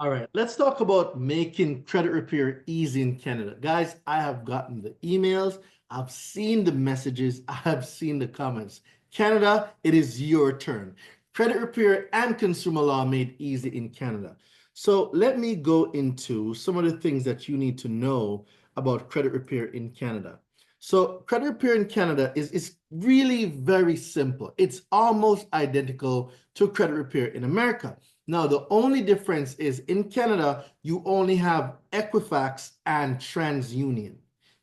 All right, let's talk about making credit repair easy in Canada. Guys, I have gotten the emails, I've seen the messages, I have seen the comments. Canada, it is your turn. Credit repair and consumer law made easy in Canada. So let me go into some of the things that you need to know about credit repair in Canada. So credit repair in Canada is really very simple. It's almost identical to credit repair in America. Now, the only difference is in Canada, you only have Equifax and TransUnion.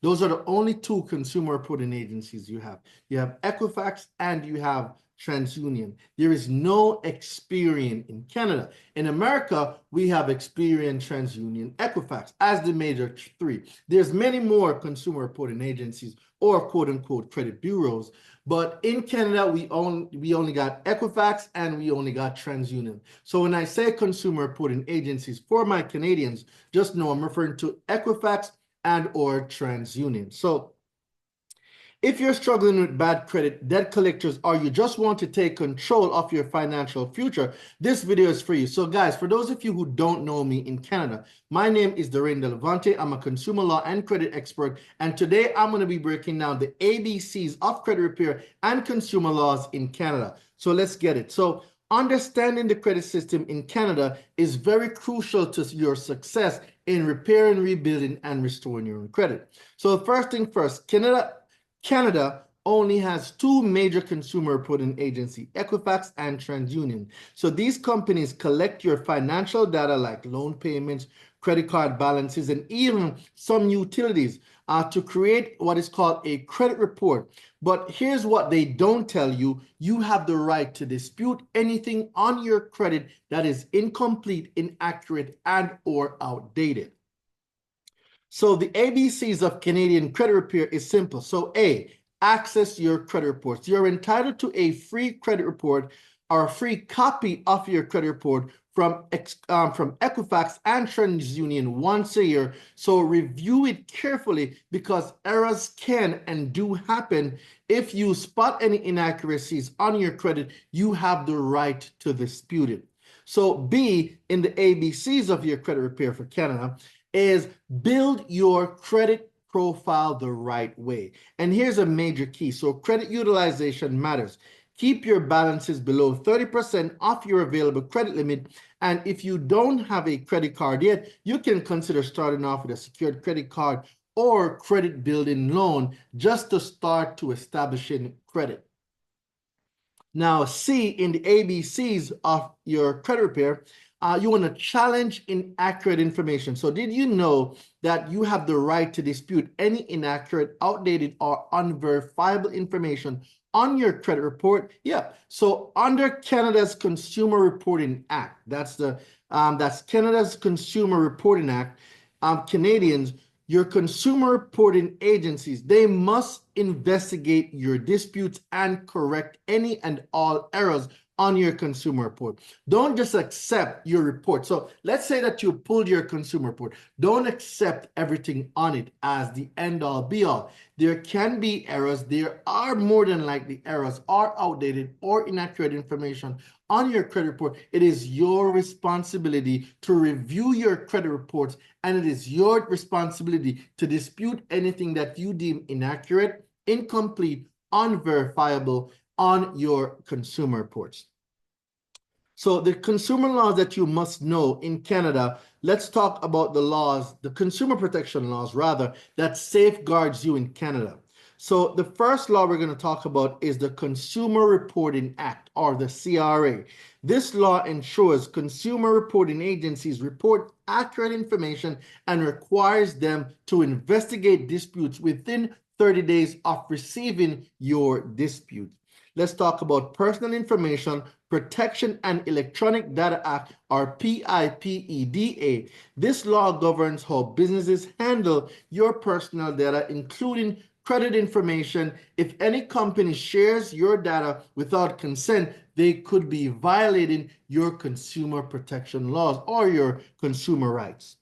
Those are the only two consumer reporting agencies you have. You have Equifax and you have TransUnion. There is no Experian in Canada. In America, we have Experian, TransUnion, Equifax as the major three. There's many more consumer reporting agencies or quote unquote credit bureaus. But in Canada, we only got Equifax and we only got TransUnion. So when I say consumer reporting agencies for my Canadians, just know I'm referring to Equifax and or TransUnion. So if you're struggling with bad credit, debt collectors, or you just want to take control of your financial future, this video is for you. So guys, for those of you who don't know me in Canada, my name is Daraine Delevante. I'm a consumer law and credit expert. And today I'm going to be breaking down the ABCs of credit repair and consumer laws in Canada. So let's get it. So understanding the credit system in Canada is very crucial to your success in repairing, rebuilding, and restoring your own credit. So first thing first, Canada only has two major consumer reporting agencies, Equifax and TransUnion. So these companies collect your financial data like loan payments, credit card balances, and even some utilities to create what is called a credit report. But here's what they don't tell you. You have the right to dispute anything on your credit that is incomplete, inaccurate, and or outdated. So the ABCs of Canadian credit repair is simple. So A, access your credit reports. You're entitled to a free credit report or a free copy of your credit report from Equifax and TransUnion once a year. So review it carefully because errors can and do happen. If you spot any inaccuracies on your credit, you have the right to dispute it. So B, in the ABCs of your credit repair for Canada, is build your credit profile the right way. And here's a major key. So credit utilization matters. Keep your balances below 30% of your available credit limit. And if you don't have a credit card yet, you can consider starting off with a secured credit card or credit building loan just to start to establishing credit. Now, C, in the ABCs of your credit repair, you want to challenge inaccurate information. So did you know that you have the right to dispute any inaccurate, outdated, or unverifiable information on your credit report? Yeah. So under Canada's Consumer Reporting Act, that's Canada's Consumer Reporting Act, Canadians, your consumer reporting agencies, they must investigate your disputes and correct any and all errors on your consumer report. Don't just accept your report. So let's say that you pulled your consumer report. Don't accept everything on it as the end all be all. There can be errors. There are more than likely errors or outdated or inaccurate information on your credit report. It is your responsibility to review your credit reports, and it is your responsibility to dispute anything that you deem inaccurate, incomplete, unverifiable on your consumer reports. So the consumer laws that you must know in Canada, let's talk about the laws, the consumer protection laws rather, that safeguards you in Canada. So the first law we're going to talk about is the Consumer Reporting Act, or the CRA. This law ensures consumer reporting agencies report accurate information and requires them to investigate disputes within 30 days of receiving your dispute. Let's talk about Personal Information Protection and Electronic Data Act, or PIPEDA. This law governs how businesses handle your personal data, including credit information. If any company shares your data without consent, they could be violating your consumer protection laws or your consumer rights.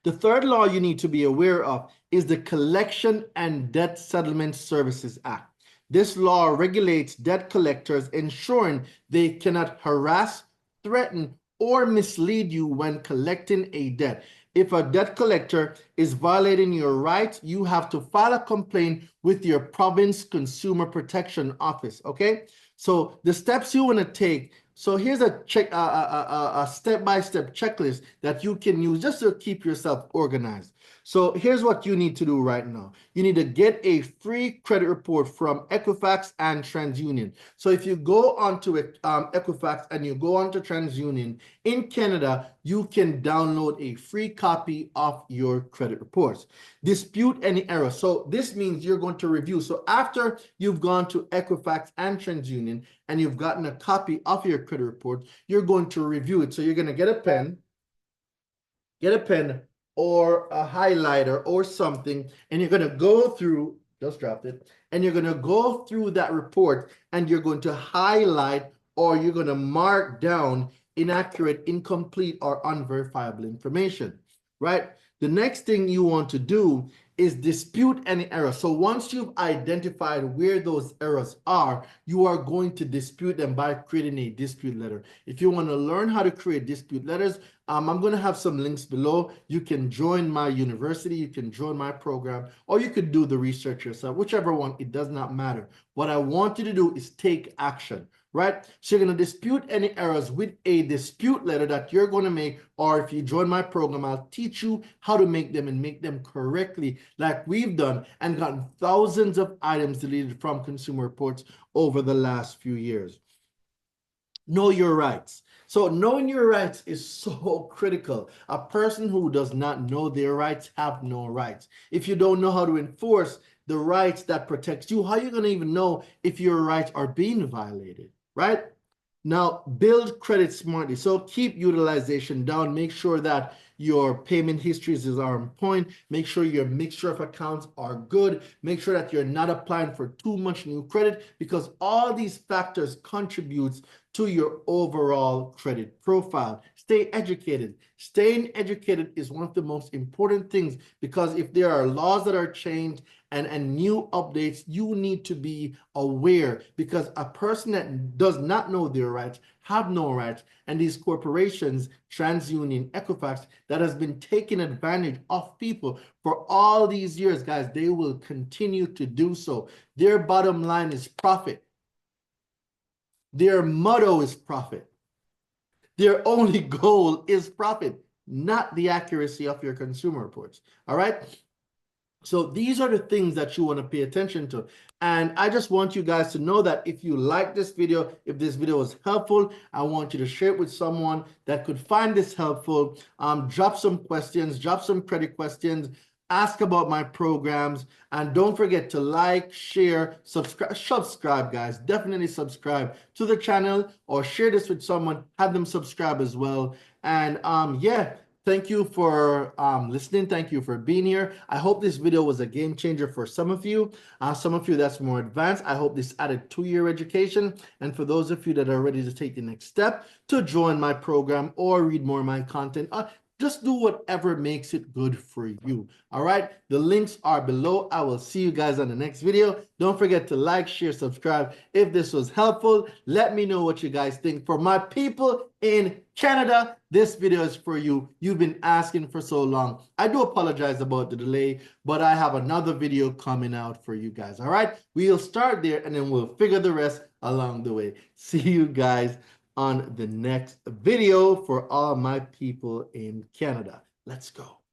The third law you need to be aware of is the Collection and Debt Settlement Services Act. This law regulates debt collectors, ensuring they cannot harass, threaten, or mislead you when collecting a debt. If a debt collector is violating your rights, you have to file a complaint with your province consumer protection office. Okay, so the steps you want to take. So here's a step-by-step checklist that you can use just to keep yourself organized. So here's what you need to do right now. You need to get a free credit report from Equifax and TransUnion. So if you go onto Equifax and you go onto TransUnion in Canada, you can download a free copy of your credit reports. Dispute any error. So this means you're going to review. So after you've gone to Equifax and TransUnion and you've gotten a copy of your credit report, you're going to review it. So you're going to get a pen or a highlighter or something, and you're going to go through, just dropped it, and you're going to go through that report and you're going to highlight or you're going to mark down inaccurate, incomplete, or unverifiable information, right? The next thing you want to do is dispute any error. So once you've identified where those errors are, you are going to dispute them by creating a dispute letter. If you want to learn how to create dispute letters, I'm going to have some links below. You can join my university, you can join my program, or you could do the research yourself, whichever one, it does not matter. What I want you to do is take action, right? So you're going to dispute any errors with a dispute letter that you're going to make, or if you join my program, I'll teach you how to make them and make them correctly like we've done and gotten thousands of items deleted from consumer reports over the last few years. Know your rights. So knowing your rights is so critical. A person who does not know their rights have no rights. If you don't know how to enforce the rights that protects you, how are you going to even know if your rights are being violated, right? Now, build credit smartly. So keep utilization down. Make sure that your payment histories are on point. Make sure your mixture of accounts are good. Make sure that you're not applying for too much new credit, because all these factors contributes to your overall credit profile. Stay educated. Staying educated is one of the most important things, because if there are laws that are changed and new updates, you need to be aware, because a person that does not know their rights have no rights. And these corporations, TransUnion, Equifax, that has been taking advantage of people for all these years, guys, they will continue to do so. Their bottom line is profit. Their motto is profit. Their only goal is profit, not the accuracy of your consumer reports. All right. So these are the things that you want to pay attention to. And I just want you guys to know that if you like this video, if this video was helpful, I want you to share it with someone that could find this helpful. Drop some questions, drop some credit questions, ask about my programs, and don't forget to like, share, subscribe, guys. Definitely subscribe to the channel, or share this with someone, have them subscribe as well. And yeah. Thank you for listening. Thank you for being here. I hope this video was a game changer for some of you. Some of you that's more advanced, I hope this added to your education. And for those of you that are ready to take the next step to join my program or read more of my content, just do whatever makes it good for you. All right. The links are below. I will see you guys on the next video. Don't forget to like, share, subscribe. If this was helpful, let me know what you guys think. For my people in Canada, this video is for you. You've been asking for so long. I do apologize about the delay, but I have another video coming out for you guys. All right. We'll start there and then we'll figure the rest along the way. See you guys on the next video for all my people in Canada. Let's go.